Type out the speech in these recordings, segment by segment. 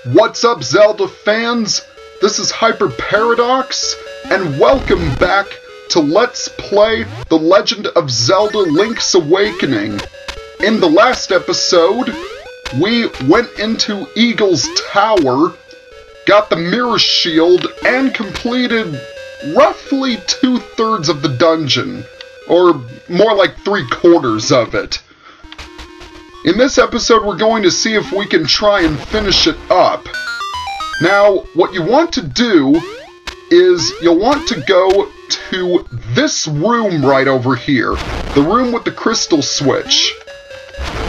What's up, Zelda fans? This is Hyper Paradox, and welcome back to Let's Play The Legend of Zelda Link's Awakening. In the last episode, we went into Eagle's Tower, got the Mirror Shield, and completed roughly 2/3 of the dungeon, or more like 3/4 of it. In this episode, we're going to see if we can try and finish it up. Now, what you want to do is you'll want to go to this room right over here, the room with the crystal switch.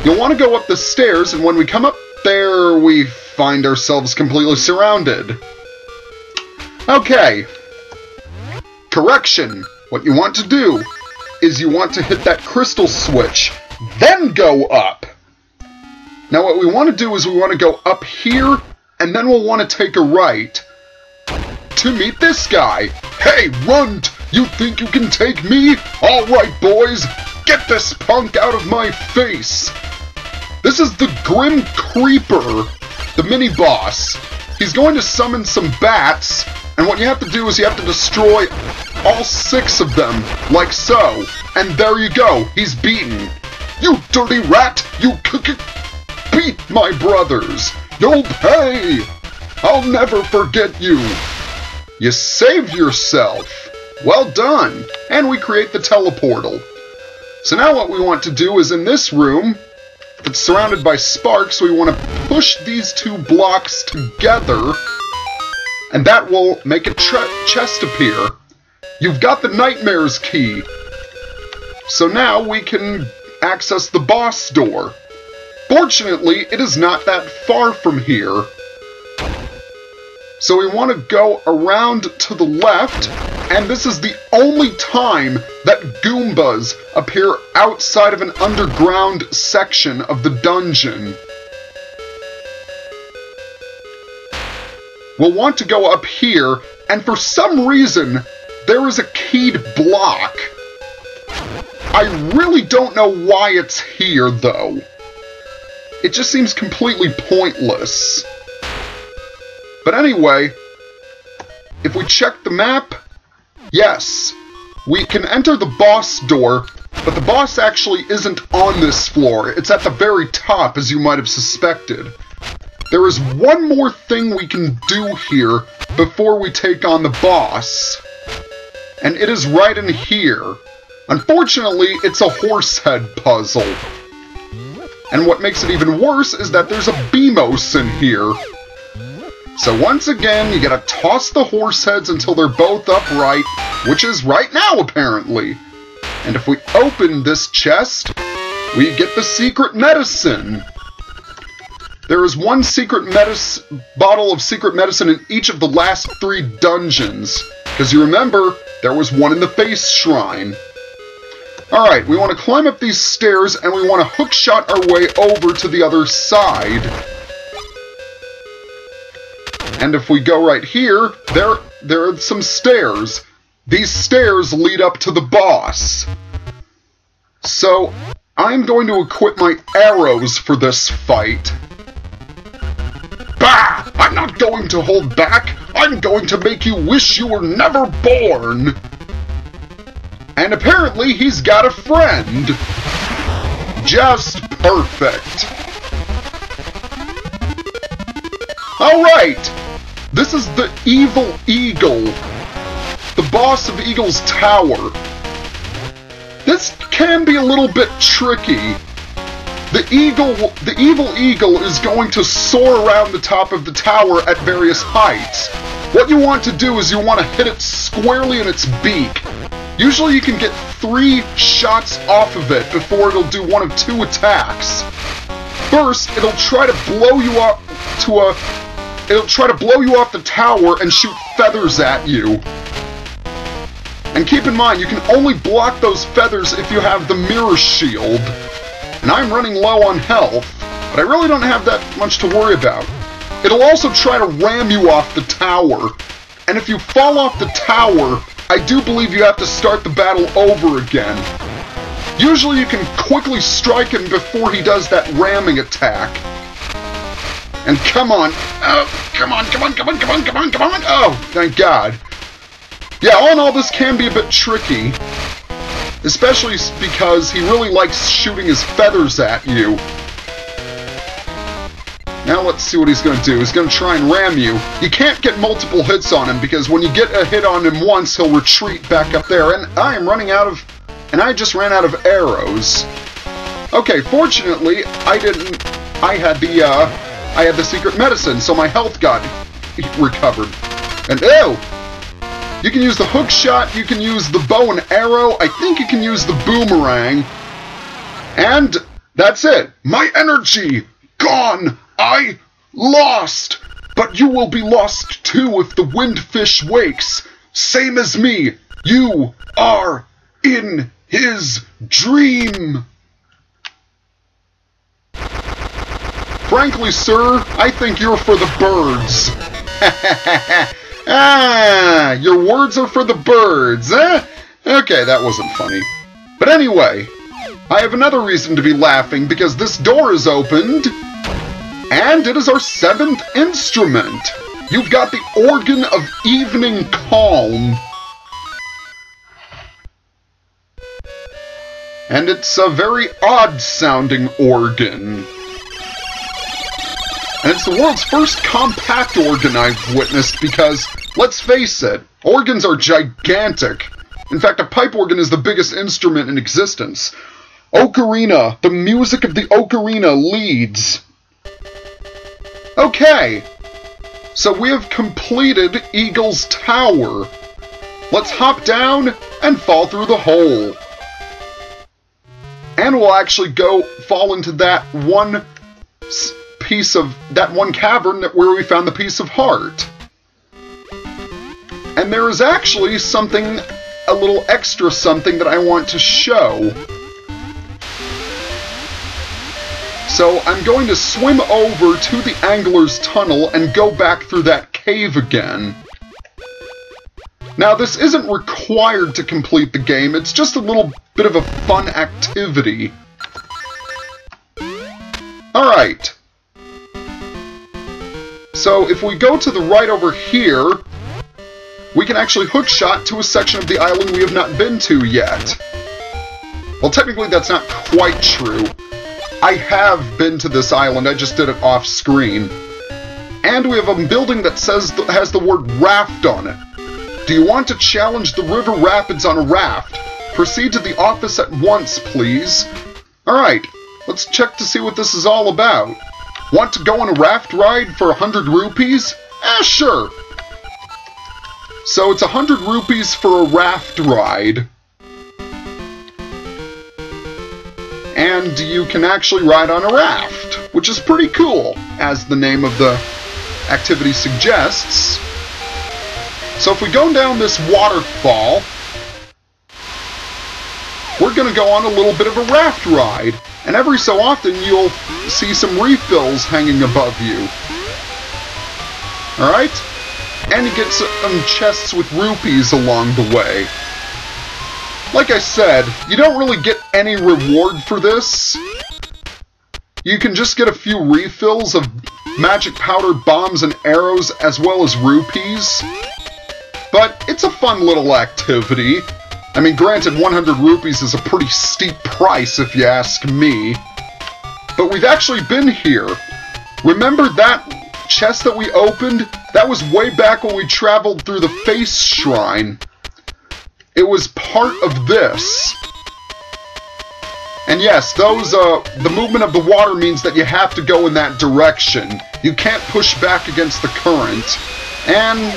You'll want to go up the stairs, and when we come up there, we find ourselves completely surrounded. Okay. Correction. What you want to do is you want to hit that crystal switch, then go up. Now what we want to do is we want to go up here, and then we'll want to take a right to meet this guy. Hey, Runt! You think you can take me? Alright, boys! Get this punk out of my face! This is the Grim Creeper, the mini-boss. He's going to summon some bats, and what you have to do is you have to destroy all 6 of them, like so. And there you go, he's beaten. You dirty rat! You beat my brothers! You'll pay! I'll never forget you! You saved yourself! Well done! And we create the teleportal. So now what we want to do is in this room, that's surrounded by sparks, we want to push these 2 blocks together, and that will make a chest appear. You've got the Nightmare's key. So now we can access the boss door. Fortunately, it is not that far from here. So we want to go around to the left, and this is the only time that Goombas appear outside of an underground section of the dungeon. We'll want to go up here, and for some reason, there is a keyed block. I really don't know why it's here, though. It just seems completely pointless. But anyway, if we check the map, yes, we can enter the boss door, but the boss actually isn't on this floor. It's at the very top, as you might have suspected. There is one more thing we can do here before we take on the boss, and it is right in here. Unfortunately, it's a horse head puzzle. And what makes it even worse is that there's a Beamos in here. So once again, you gotta toss the horse heads until they're both upright, which is right now, apparently. And if we open this chest, we get the secret medicine. There is one bottle of secret medicine in each of the last 3 dungeons. Because you remember, there was one in the face shrine. Alright, we want to climb up these stairs, and we want to hookshot our way over to the other side. And if we go right here, there are some stairs. These stairs lead up to the boss. So, I'm going to equip my arrows for this fight. Bah! I'm not going to hold back! I'm going to make you wish you were never born! And apparently he's got a friend. Just perfect. Alright, this is the Evil Eagle, the boss of Eagle's Tower. This can be a little bit tricky. The Evil Eagle is going to soar around the top of the tower at various heights. What you want to do is you want to hit it squarely in its beak. Usually you can get 3 shots off of it before it'll do one of 2 attacks. First, it'll try to blow you up it'll try to blow you off the tower and shoot feathers at you. And keep in mind, you can only block those feathers if you have the Mirror Shield. And I'm running low on health, but I really don't have that much to worry about. It'll also try to ram you off the tower. And if you fall off the tower, I do believe you have to start the battle over again. Usually you can quickly strike him before he does that ramming attack. And come on. Oh, come on, come on, come on, come on, come on, come on. Oh, thank God. Yeah, all in all, this can be a bit tricky. Especially because he really likes shooting his feathers at you. Now let's see what he's going to do. He's going to try and ram you. You can't get multiple hits on him, because when you get a hit on him once, he'll retreat back up there. And I am running out of... And I just ran out of arrows. Okay, fortunately, I had the secret medicine, so my health got recovered. And ew! You can use the hook shot, you can use the bow and arrow, I think you can use the boomerang. And that's it. My energy! Gone! I lost! But you will be lost too if the windfish wakes. Same as me. You are in his dream. Frankly, sir, I think you're for the birds. Ah, your words are for the birds, eh? Okay, that wasn't funny. But anyway, I have another reason to be laughing, because this door is opened, and it is our 7th instrument. You've got the Organ of Evening Calm. And it's a very odd-sounding organ. And it's the world's first compact organ I've witnessed because, let's face it, organs are gigantic. In fact, a pipe organ is the biggest instrument in existence. Ocarina, the music of the ocarina leads. Okay, so we have completed Eagle's Tower. Let's hop down and fall through the hole. And we'll actually fall into that one cavern where we found the piece of heart. And there is actually a little extra something that I want to show. So I'm going to swim over to the Angler's Tunnel and go back through that cave again. Now, this isn't required to complete the game, it's just a little bit of a fun activity. Alright. So, if we go to the right over here, we can actually hookshot to a section of the island we have not been to yet. Well, technically that's not quite true. I have been to this island, I just did it off-screen. And we have a building that has the word raft on it. Do you want to challenge the river rapids on a raft? Proceed to the office at once, please. Alright, let's check to see what this is all about. Want to go on a raft ride for 100 rupees? Sure. So it's 100 rupees for a raft ride. And you can actually ride on a raft, which is pretty cool, as the name of the activity suggests. So if we go down this waterfall, we're going to go on a little bit of a raft ride. And every so often you'll see some refills hanging above you. Alright? And you get some chests with rupees along the way. Like I said, you don't really get any reward for this. You can just get a few refills of magic powder, bombs, and arrows, as well as rupees. But it's a fun little activity. I mean, granted, 100 rupees is a pretty steep price, if you ask me. But we've actually been here. Remember that chest that we opened? That was way back when we traveled through the Face Shrine. It was part of this. And yes, the movement of the water means that you have to go in that direction. You can't push back against the current. And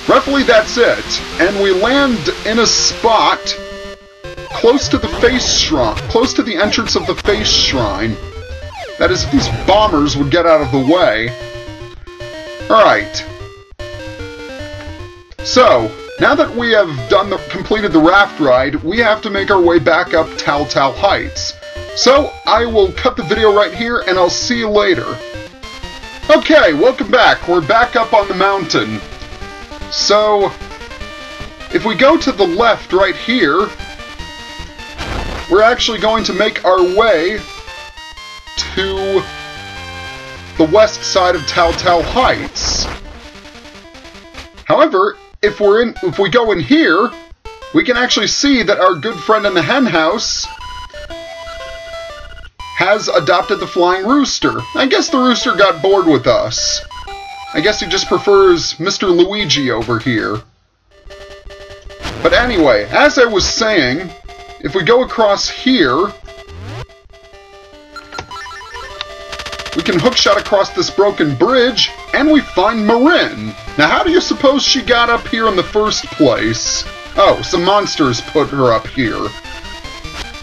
roughly that's it. And we land in a spot close to the Face Shrine, close to the entrance of the Face Shrine. That is, if these bombers would get out of the way. Alright. So, now that we have completed the raft ride, we have to make our way back up Tal Tal Heights. So, I will cut the video right here, and I'll see you later. Okay, welcome back. We're back up on the mountain. So, if we go to the left right here, we're actually going to make our way to the west side of Tal Tal Heights. However, if we go in here, we can actually see that our good friend in the hen house has adopted the flying rooster. I guess the rooster got bored with us. I guess he just prefers Mr. Luigi over here. But anyway, as I was saying, if we go across here, we can hookshot across this broken bridge, and we find Marin. Now, how do you suppose she got up here in the first place? Oh, some monsters put her up here.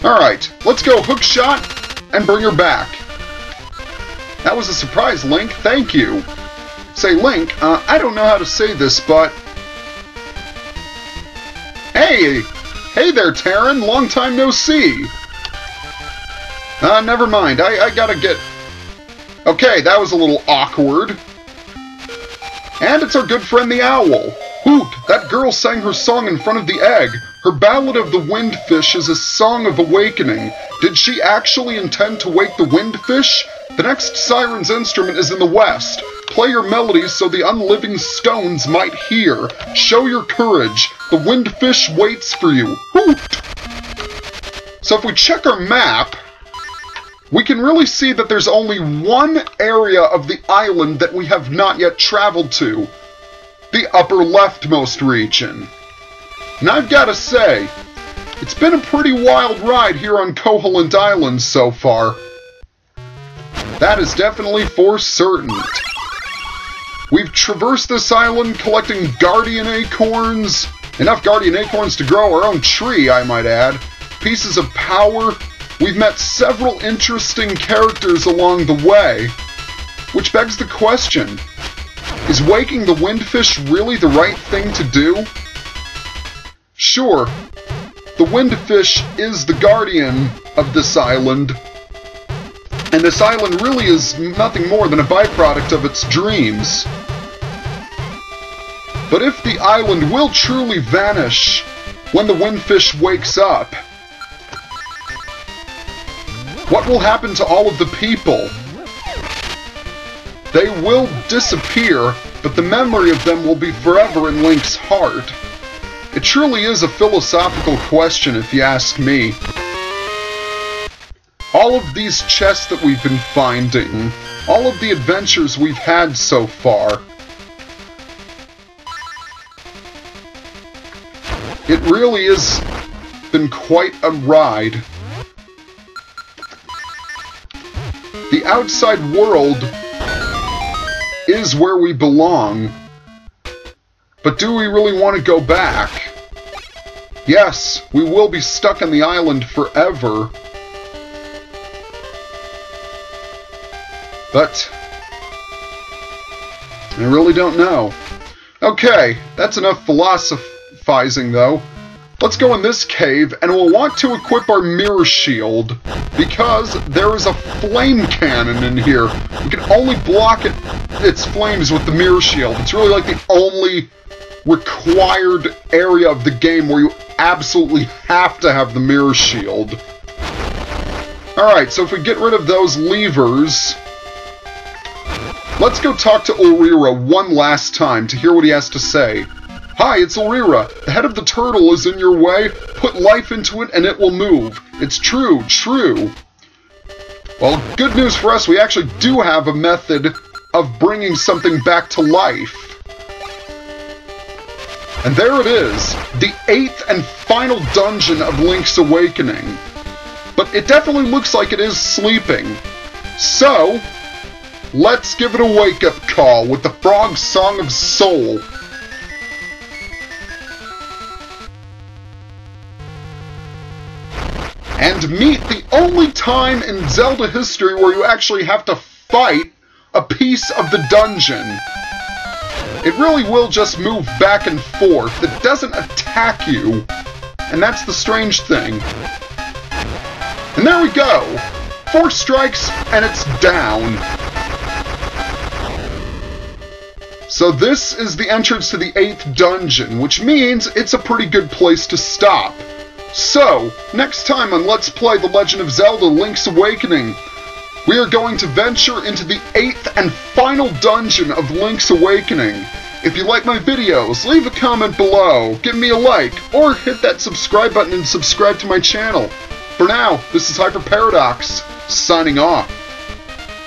Alright, let's go hookshot and bring her back. That was a surprise, Link. Thank you. Say, Link, I don't know how to say this, but... Hey! Hey there, Tarin! Long time no see! Never mind. I gotta get... Okay, that was a little awkward. And it's our good friend the owl. Hoot! That girl sang her song in front of the egg. Her Ballad of the Windfish is a song of awakening. Did she actually intend to wake the windfish? The next siren's instrument is in the west. Play your melodies so the unliving stones might hear. Show your courage. The windfish waits for you. Hoot! So if we check our map, we can really see that there's only one area of the island that we have not yet traveled to. The upper leftmost region. And I've got to say, it's been a pretty wild ride here on Koholint Island so far. That is definitely for certain. We've traversed this island collecting guardian acorns. Enough guardian acorns to grow our own tree, I might add. Pieces of power. We've met several interesting characters along the way. Which begs the question, is waking the windfish really the right thing to do? Sure, the windfish is the guardian of this island, and this island really is nothing more than a byproduct of its dreams. But if the island will truly vanish when the windfish wakes up, what will happen to all of the people? They will disappear, but the memory of them will be forever in Link's heart. It truly is a philosophical question, if you ask me. All of these chests that we've been finding, all of the adventures we've had so far, it really has been quite a ride. The outside world is where we belong. But do we really want to go back? Yes, we will be stuck on the island forever. But I really don't know. Okay, that's enough philosophizing though. Let's go in this cave, and we'll want to equip our mirror shield, because there is a flame cannon in here. We can only block its flames with the mirror shield. It's really like the only required area of the game where you absolutely have to have the mirror shield. Alright, so if we get rid of those levers, let's go talk to Ulrira one last time to hear what he has to say. Hi, it's Ulrira. The head of the turtle is in your way. Put life into it and it will move. It's true, true. Well, good news for us, we actually do have a method of bringing something back to life. And there it is, the 8th and final dungeon of Link's Awakening. But it definitely looks like it is sleeping. So, let's give it a wake-up call with the Frog's Song of Soul. And meet the only time in Zelda history where you actually have to fight a piece of the dungeon. It really will just move back and forth. It doesn't attack you. And that's the strange thing. And there we go. 4 strikes, and it's down. So this is the entrance to the 8th dungeon, which means it's a pretty good place to stop. So, next time on Let's Play The Legend of Zelda Link's Awakening, We are going to venture into the 8th and final dungeon of Link's Awakening. If you like my videos, leave a comment below, give me a like, or hit that subscribe button and subscribe to my channel. For now, this is Hyper Paradox, signing off.